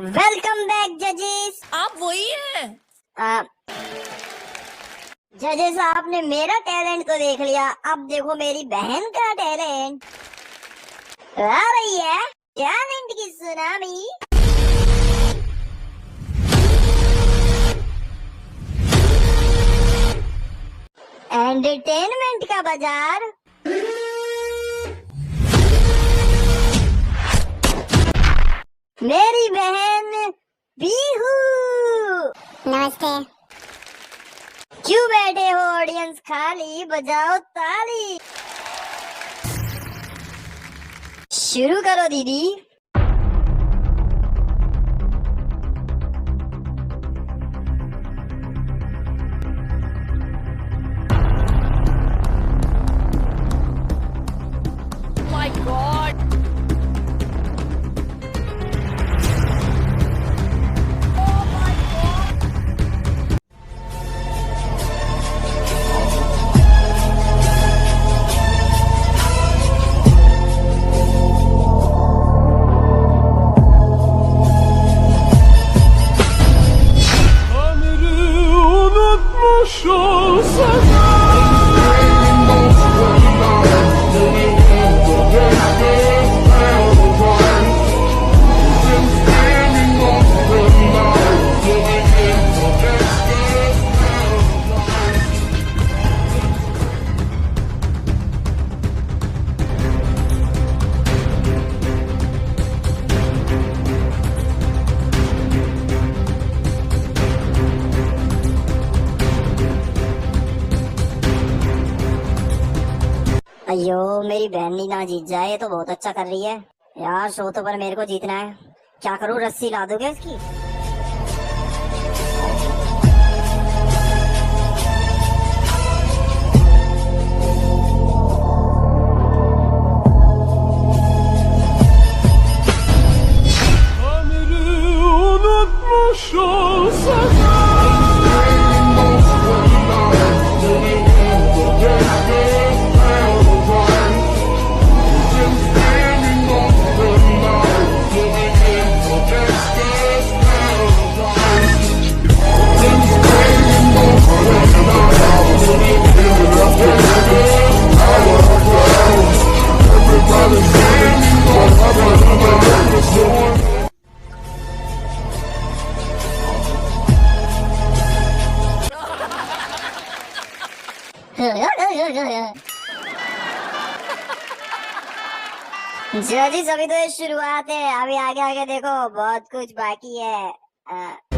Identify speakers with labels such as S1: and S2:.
S1: Welcome back जजेस।
S2: आप वही हैं?
S1: जजेस आपने मेरा टैलेंट तो देख लिया, अब देखो मेरी बहन का टैलेंट। आ रही है टैलेंट की सुनामी। एंटरटेनमेंट का बाजार। मेरी बहन बीहू।
S3: नमस्ते।
S1: क्यों बैठे हो ऑडियंस खाली, बजाओ ताली। शुरू करो दीदी।
S2: माय गॉड,
S1: अयो मेरी बहन ही ना जीत जाए, ये तो बहुत अच्छा कर रही है यार। शो तो पर मेरे को जीतना है, क्या करूं? रस्सी ला दोगे इसकी? जजी अभी तो ये शुरुआत है, अभी आगे आगे देखो बहुत कुछ बाकी है।